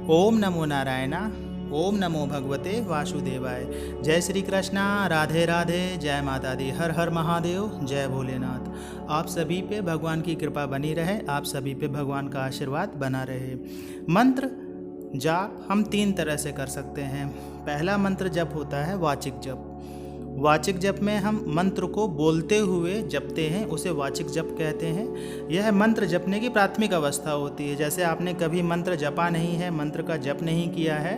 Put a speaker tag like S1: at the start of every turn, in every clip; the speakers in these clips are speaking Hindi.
S1: ओम नमो नारायणा। ओम नमो भगवते वासुदेवाय। जय श्री कृष्णा। राधे राधे। जय माता दी। हर हर महादेव। जय भोलेनाथ। आप सभी पे भगवान की कृपा बनी रहे, आप सभी पे भगवान का आशीर्वाद बना रहे। मंत्र जाप हम 3 तरह से कर सकते हैं। पहला मंत्र जप होता है वाचिक जप। वाचिक जप में हम मंत्र को बोलते हुए जपते हैं, उसे वाचिक जप कहते हैं। यह मंत्र जपने की प्राथमिक अवस्था होती है। जैसे आपने कभी मंत्र जपा नहीं है, मंत्र का जप नहीं किया है,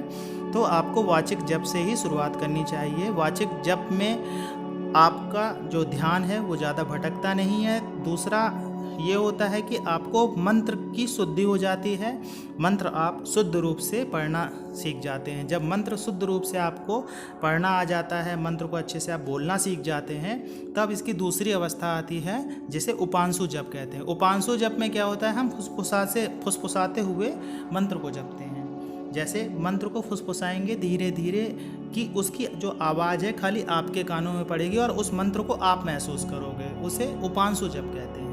S1: तो आपको वाचिक जप से ही शुरुआत करनी चाहिए। वाचिक जप में आपका जो ध्यान है वो ज़्यादा भटकता नहीं है। दूसरा ये होता है कि आपको मंत्र की शुद्धि हो जाती है, मंत्र आप शुद्ध रूप से पढ़ना सीख जाते हैं। जब मंत्र शुद्ध रूप से आपको पढ़ना आ जाता है, मंत्र को अच्छे से आप बोलना सीख जाते हैं, तब इसकी दूसरी अवस्था आती है जिसे उपांशु जप कहते हैं। उपांशु जप में क्या होता है, हम फुसफुसाते हुए मंत्र को जपते हैं। जैसे मंत्र को फुसफुसाएंगे धीरे धीरे कि उसकी जो आवाज़ है खाली आपके कानों में पड़ेगी और उस मंत्र को आप महसूस करोगे, उसे उपांशु जप कहते हैं।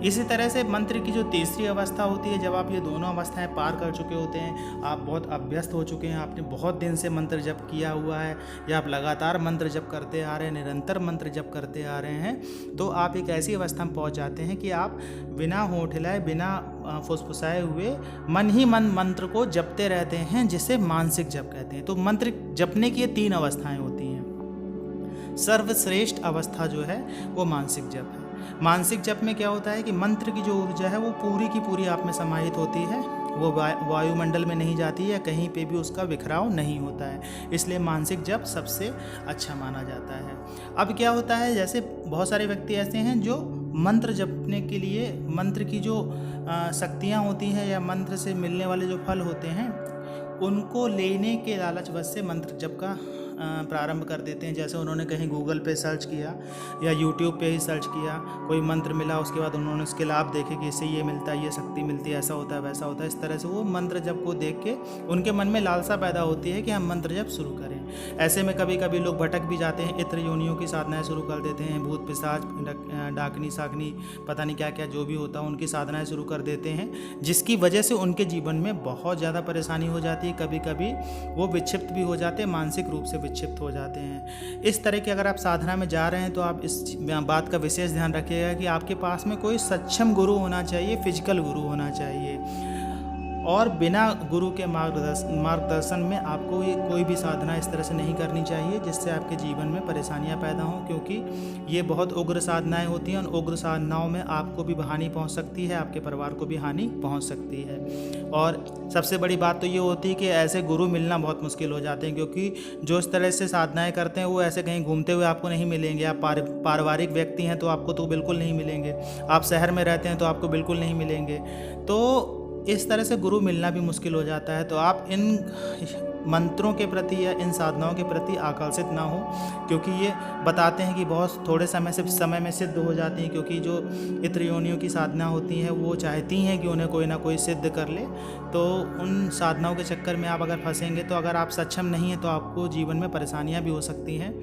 S1: इसी तरह से मंत्र की जो तीसरी अवस्था होती है, जब आप ये दोनों अवस्थाएं पार कर चुके होते हैं, आप बहुत अभ्यस्त हो चुके हैं, आपने बहुत दिन से मंत्र जप किया हुआ है या आप लगातार मंत्र जप करते आ रहे हैं, निरंतर मंत्र जप करते आ रहे हैं, तो आप एक ऐसी अवस्था में पहुंच जाते हैं कि आप बिना होंठ हिलाए, बिना फुसफुसाए हुए मन ही मन मंत्र को जपते रहते हैं, जिसे मानसिक जप कहते हैं। तो मंत्र जपने की ये 3 अवस्थाएं होती हैं। सर्वश्रेष्ठ अवस्था जो है वो मानसिक जप है। मानसिक जप में क्या होता है कि मंत्र की जो ऊर्जा है वो पूरी की पूरी आप में समाहित होती है, वो वायुमंडल में नहीं जाती है, कहीं पे भी उसका बिखराव नहीं होता है, इसलिए मानसिक जप सबसे अच्छा माना जाता है। अब क्या होता है, जैसे बहुत सारे व्यक्ति ऐसे हैं जो मंत्र जपने के लिए मंत्र की जो शक्तियाँ होती हैं या मंत्र से मिलने वाले जो फल होते हैं, उनको लेने के लालचवश से मंत्र जप का प्रारंभ कर देते हैं। जैसे उन्होंने कहीं गूगल पे सर्च किया या यूट्यूब पे ही सर्च किया, कोई मंत्र मिला, उसके बाद उन्होंने उसके लाभ देखे कि इससे ये मिलता है, ये शक्ति मिलती है, ऐसा होता है, वैसा होता है। इस तरह से वो मंत्र जप को देख के उनके मन में लालसा पैदा होती है कि हम मंत्र जप शुरू करें। ऐसे में कभी कभी लोग भटक भी जाते हैं, इत्र योनियों की साधनाएँ शुरू कर देते हैं, भूत पिशाच डाकनी साकनी पता नहीं क्या क्या जो भी होता है उनकी साधनाएँ शुरू कर देते हैं, जिसकी वजह से उनके जीवन में बहुत ज़्यादा परेशानी हो जाती है। कभी कभी वो विक्षिप्त भी हो जाते हैं, मानसिक रूप से विक्षिप्त हो जाते हैं। इस तरह की अगर आप साधना में जा रहे हैं तो आप इस बात का विशेष ध्यान रखिएगा कि आपके पास में कोई सक्षम गुरु होना चाहिए, फिजिकल गुरु होना चाहिए, और बिना गुरु के मार्गदर्शन में आपको ये कोई भी साधना इस तरह से नहीं करनी चाहिए जिससे आपके जीवन में परेशानियां पैदा हों, क्योंकि ये बहुत उग्र साधनाएं होती हैं। उन उग्र साधनाओं में आपको भी हानि पहुंच सकती है, आपके परिवार को भी हानि पहुंच सकती है। और सबसे बड़ी बात तो ये होती है कि ऐसे गुरु मिलना बहुत मुश्किल हो जाते हैं, क्योंकि जो इस तरह से साधनाएँ करते हैं वो ऐसे कहीं घूमते हुए आपको नहीं मिलेंगे। आप पारिवारिक व्यक्ति हैं तो आपको तो बिल्कुल नहीं मिलेंगे, आप शहर में रहते हैं तो आपको बिल्कुल नहीं मिलेंगे। तो इस तरह से गुरु मिलना भी मुश्किल हो जाता है। तो आप इन मंत्रों के प्रति या इन साधनाओं के प्रति आकर्षित ना हो, क्योंकि ये बताते हैं कि बहुत थोड़े समय में सिद्ध हो जाती हैं, क्योंकि जो इत्र योनियों की साधना होती हैं वो चाहती हैं कि उन्हें कोई ना कोई सिद्ध कर ले। तो उन साधनाओं के चक्कर में आप अगर फंसेंगे तो अगर आप सक्षम नहीं हैं तो आपको जीवन में परेशानियाँ भी हो सकती हैं।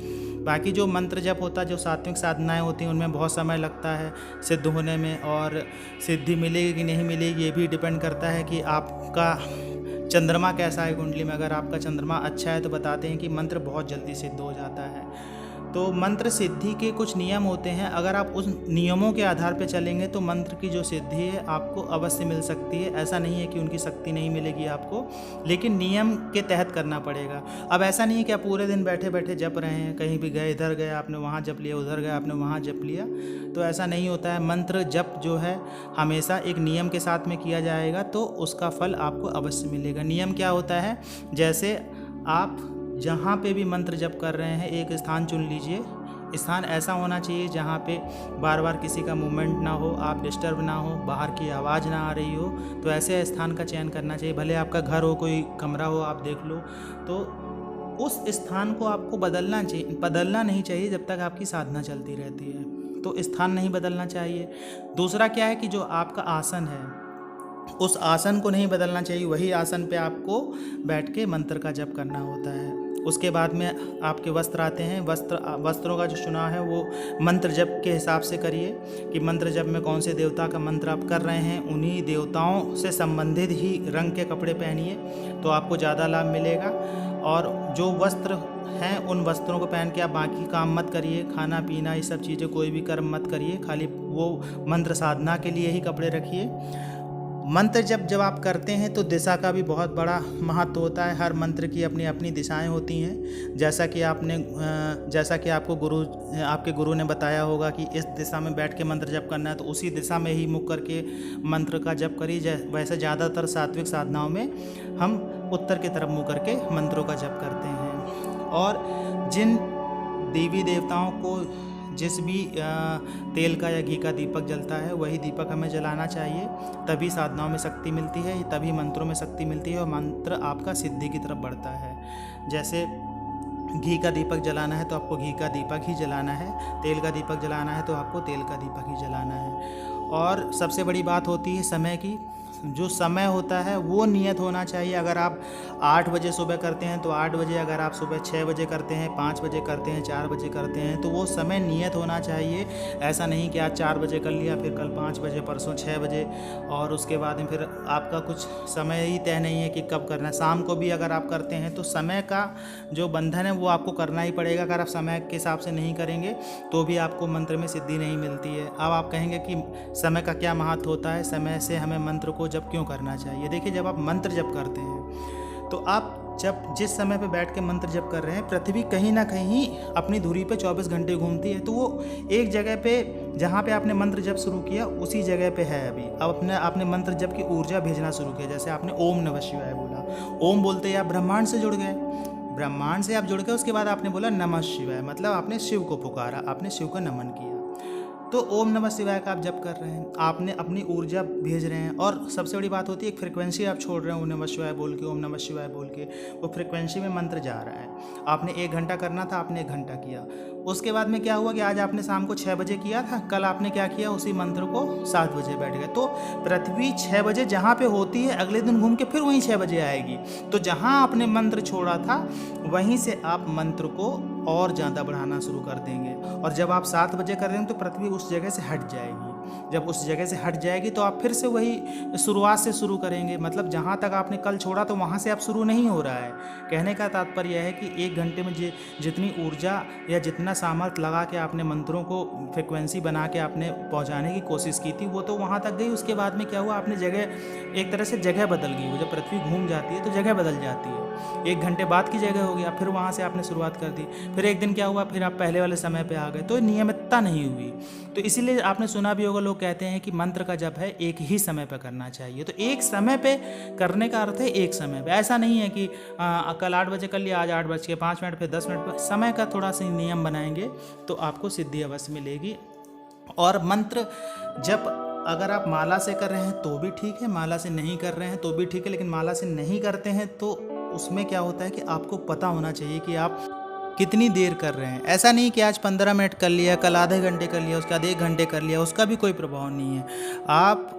S1: बाकी जो मंत्र जप होता है, जो सात्विक साधनाएं होती हैं, उनमें बहुत समय लगता है सिद्ध होने में, और सिद्धि मिलेगी कि नहीं मिलेगी ये भी डिपेंड करता है कि आपका चंद्रमा कैसा है कुंडली में। अगर आपका चंद्रमा अच्छा है तो बताते हैं कि मंत्र बहुत जल्दी सिद्ध हो जाता है। तो मंत्र सिद्धि के कुछ नियम होते हैं, अगर आप उस नियमों के आधार पर चलेंगे तो मंत्र की जो सिद्धि है आपको अवश्य मिल सकती है। ऐसा नहीं है कि उनकी शक्ति नहीं मिलेगी आपको, लेकिन नियम के तहत करना पड़ेगा। अब ऐसा नहीं है कि आप पूरे दिन बैठे बैठे जप रहे हैं, कहीं भी गए, इधर गए आपने वहाँ जप लिया, उधर गए आपने वहाँ जप लिया, तो ऐसा नहीं होता है। मंत्र जप जो है हमेशा एक नियम के साथ में किया जाएगा तो उसका फल आपको अवश्य मिलेगा। नियम क्या होता है, जैसे आप जहाँ पे भी मंत्र जप कर रहे हैं एक स्थान चुन लीजिए। स्थान ऐसा होना चाहिए जहाँ पे बार बार किसी का मूवमेंट ना हो, आप डिस्टर्ब ना हो, बाहर की आवाज़ ना आ रही हो, तो ऐसे स्थान का चयन करना चाहिए। भले आपका घर हो, कोई कमरा हो, आप देख लो, तो उस स्थान को आपको बदलना नहीं चाहिए जब तक आपकी साधना चलती रहती है, तो स्थान नहीं बदलना चाहिए। दूसरा क्या है कि जो आपका आसन है उस आसन को नहीं बदलना चाहिए, वही आसन पे आपको बैठ के मंत्र का जप करना होता है। उसके बाद में आपके वस्त्र आते हैं। वस्त्रों का जो चुनाव है वो मंत्र जप के हिसाब से करिए कि मंत्र जप में कौन से देवता का मंत्र आप कर रहे हैं, उन्हीं देवताओं से संबंधित ही रंग के कपड़े पहनिए तो आपको ज़्यादा लाभ मिलेगा। और जो वस्त्र हैं उन वस्त्रों को पहन के आप बाकी काम मत करिए, खाना पीना ये सब चीज़ें कोई भी कर्म मत करिए, खाली वो मंत्र साधना के लिए ही कपड़े रखिए। मंत्र जब आप करते हैं तो दिशा का भी बहुत बड़ा महत्व होता है। हर मंत्र की अपनी अपनी दिशाएं होती हैं। जैसा कि आपके गुरु ने बताया होगा कि इस दिशा में बैठ के मंत्र जप करना है तो उसी दिशा में ही मुख करके मंत्र का जप करिए। वैसे ज़्यादातर सात्विक साधनाओं में हम उत्तर की तरफ मुँह करके मंत्रों का जप करते हैं। और जिन देवी देवताओं को जिस भी तेल का या घी का दीपक जलता है वही दीपक हमें जलाना चाहिए, तभी साधनाओं में शक्ति मिलती है, तभी मंत्रों में शक्ति मिलती है और मंत्र आपका सिद्धि की तरफ बढ़ता है। जैसे घी का दीपक जलाना है तो आपको घी का दीपक ही जलाना है, तेल का दीपक जलाना है तो आपको तेल का दीपक ही जलाना है। और सबसे बड़ी बात होती है समय की। जो समय होता है वो नियत होना चाहिए। अगर आप 8 बजे सुबह करते हैं तो 8 बजे, अगर आप सुबह 6 बजे करते हैं, 5 बजे करते हैं, 4 बजे करते हैं तो वो समय नियत होना चाहिए। ऐसा नहीं कि आज 4 बजे कर लिया, फिर कल 5 बजे, परसों 6 बजे और उसके बाद में फिर आपका कुछ समय ही तय नहीं है कि कब करना है। शाम को भी अगर आप करते हैं तो समय का जो बंधन है वो आपको करना ही पड़ेगा। अगर आप समय के हिसाब से नहीं करेंगे तो भी आपको मंत्र में सिद्धि नहीं मिलती है। अब आप कहेंगे कि समय का क्या महत्व होता है, समय से हमें मंत्र को जब क्यों करना चाहिए। देखिए, जब आप मंत्र जप करते हैं तो आप जब जिस समय पे बैठ के मंत्र जप कर रहे हैं, पृथ्वी कहीं ना कहीं अपनी धुरी पे 24 घंटे घूमती है, तो वो एक जगह पे जहाँ पे आपने मंत्र जप शुरू किया उसी जगह पे है अभी। अब आपने मंत्र जप की ऊर्जा भेजना शुरू किया। जैसे आपने ओम नमः शिवाय बोला, ओम बोलते ही आप ब्रह्मांड से जुड़ गए, ब्रह्मांड से आप जुड़ गए। उसके बाद आपने बोला नमः शिवाय, मतलब आपने शिव को पुकारा, आपने शिव को नमन किया। तो ओम नमः शिवाय का आप जप कर रहे हैं, आपने अपनी ऊर्जा भेज रहे हैं। और सबसे बड़ी बात होती है एक फ्रिक्वेंसी आप छोड़ रहे हैं ओम नमः शिवाय बोल के, ओम नमः शिवाय बोल के, वो फ्रिक्वेंसी में मंत्र जा रहा है। आपने 1 घंटा करना था, आपने 1 घंटा किया। उसके बाद में क्या हुआ कि आज आपने शाम को 6 बजे किया था, कल आपने क्या किया, उसी मंत्र को 7 बजे बैठ गए। तो पृथ्वी 6 बजे जहाँ पे होती है अगले दिन घूम के फिर वहीं 6 बजे आएगी। तो जहाँ आपने मंत्र छोड़ा था वहीं से आप मंत्र को और ज़्यादा बढ़ाना शुरू कर देंगे। और जब आप 7 बजे कर देंगे तो पृथ्वी उस जगह से हट जाएगी। जब उस जगह से हट जाएगी तो आप फिर से वही शुरुआत से शुरू करेंगे। मतलब जहाँ तक आपने कल छोड़ा तो वहाँ से आप शुरू नहीं हो रहा है। कहने का तात्पर्य यह है कि 1 घंटे में जितनी ऊर्जा या जितना सामर्थ्य लगा के आपने मंत्रों को फ्रिक्वेंसी बना के आपने पहुँचाने की कोशिश की थी वो तो वहाँ तक गई। उसके बाद में क्या हुआ, आपने जगह एक तरह से जगह बदल गई। वो जब पृथ्वी घूम जाती है तो जगह बदल जाती है। 1 घंटे बाद की जगह हो गया, फिर वहाँ से आपने शुरुआत कर दी। फिर एक दिन क्या हुआ, फिर आप पहले वाले समय पे आ गए। तो नियमितता नहीं हुई। तो इसीलिए आपने सुना भी होगा, लोग कहते हैं कि मंत्र का जप है एक ही समय पे करना चाहिए। तो एक समय पे करने का अर्थ है एक समय पे। ऐसा नहीं है कि कल 8 बजे कर लिया, आज 8:05 फिर 10 मिनट पर। समय का थोड़ा सा नियम बनाएंगे तो आपको सिद्धि अवश्य मिलेगी। और मंत्र जप अगर आप माला से कर रहे हैं तो भी ठीक है, माला से नहीं कर रहे हैं तो भी ठीक है। लेकिन माला से नहीं करते हैं तो उसमें क्या होता है कि आपको पता होना चाहिए कि आप कितनी देर कर रहे हैं। ऐसा नहीं कि आज 15 मिनट कर लिया, कल आधे घंटे कर लिया, उसके बाद 1 घंटे कर लिया, उसका भी कोई प्रभाव नहीं है। आप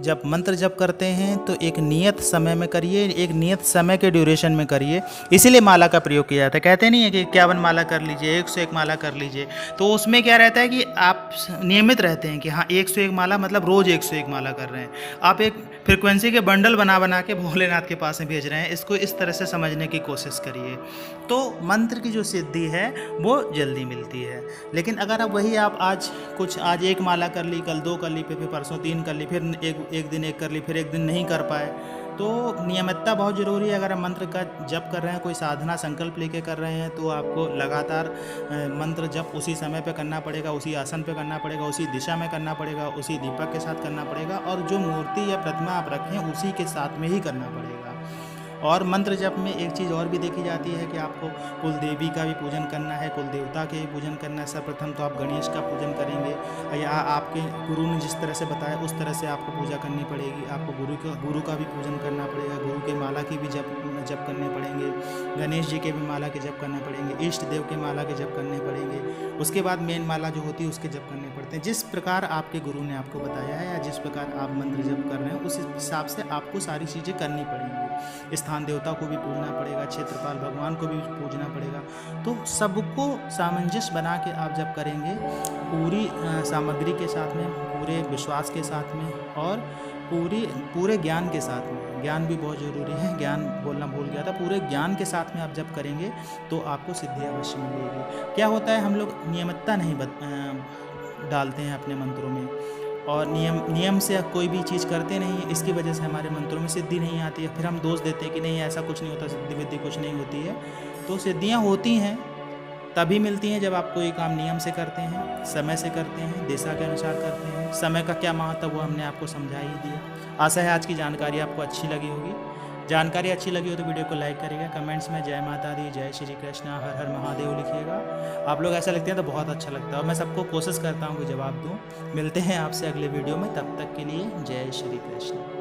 S1: जब मंत्र जप करते हैं तो एक नियत समय में करिए, एक नियत समय के ड्यूरेशन में करिए। इसीलिए माला का प्रयोग किया जाता है। कहते नहीं है कि 51 माला कर लीजिए, 101 माला कर लीजिए। तो उसमें क्या रहता है कि आप नियमित रहते हैं कि हाँ 101 माला मतलब रोज़ 101 माला कर रहे हैं। आप एक फ्रिक्वेंसी के बंडल बना के भोलेनाथ के पास में भेज रहे हैं। इसको इस तरह से समझने की कोशिश करिए तो मंत्र की जो सिद्धि है वो जल्दी मिलती है। लेकिन अगर आप वही आप आज 1 माला कर ली, कल 2 कर ली, फिर परसों 3 कर ली, फिर एक दिन 1 कर ली, फिर एक दिन नहीं कर पाए, तो नियमितता बहुत ज़रूरी है। अगर आप मंत्र का जप कर रहे हैं, कोई साधना संकल्प लेके कर रहे हैं तो आपको लगातार मंत्र जप उसी समय पे करना पड़ेगा, उसी आसन पे करना पड़ेगा, उसी दिशा में करना पड़ेगा, उसी दीपक के साथ करना पड़ेगा। और जो मूर्ति या प्रतिमा आप रखें उसी के साथ में ही करना पड़ेगा। और मंत्र जप में एक चीज़ और भी देखी जाती है कि आपको कुल देवी का भी पूजन करना है, कुल देवता के भी पूजन करना है। सर्वप्रथम तो आप गणेश का पूजन करेंगे या आपके गुरु ने जिस तरह से बताया उस तरह से आपको पूजा करनी पड़ेगी। आपको गुरु का भी पूजन करना पड़ेगा, गुरु के माला की भी जप करने पड़ेंगे, गणेश जी के भी माला के जप करने पड़ेंगे, इष्ट देव के माला के जप करने पड़ेंगे। उसके बाद मेन माला जो होती है उसके जप करने पड़ते हैं। जिस प्रकार आपके गुरु ने आपको बताया है या जिस प्रकार आप मंत्र जप कर रहे हैं उस हिसाब से आपको सारी चीज़ें करनी पड़ेंगी। स्थान देवता को भी पूजना पड़ेगा, क्षेत्रपाल भगवान को भी पूजना पड़ेगा। तो सबको सामंजस्य बना के आप जब करेंगे पूरी सामग्री के साथ में, पूरे विश्वास के साथ में और पूरे ज्ञान के साथ में, ज्ञान भी बहुत ज़रूरी है, ज्ञान बोलना भूल गया था, पूरे ज्ञान के साथ में आप जब करेंगे तो आपको सिद्धि अवश्य मिलेगी। क्या होता है, हम लोग नियमितता नहीं डालते हैं अपने मंत्रों में और नियम से कोई भी चीज़ करते नहीं है, इसकी वजह से हमारे मंत्रों में सिद्धि नहीं आती है। फिर हम दोष देते हैं कि नहीं ऐसा कुछ नहीं होता, सिद्धि विद्धि कुछ नहीं होती है। तो सिद्धियाँ होती हैं तभी मिलती हैं जब आप कोई काम नियम से करते हैं, समय से करते हैं, दिशा के अनुसार करते हैं। समय का क्या महत्व वो हमने आपको समझा ही दिया। आशा है आज की जानकारी आपको अच्छी लगी होगी। जानकारी अच्छी लगी हो तो वीडियो को लाइक करिएगा, कमेंट्स में जय माता दी, जय श्री कृष्ण, हर हर महादेव लिखिएगा। आप लोग ऐसा लिखते हैं तो बहुत अच्छा लगता है और मैं सबको कोशिश करता हूँ कि जवाब दूँ। मिलते हैं आपसे अगले वीडियो में, तब तक के लिए जय श्री कृष्ण।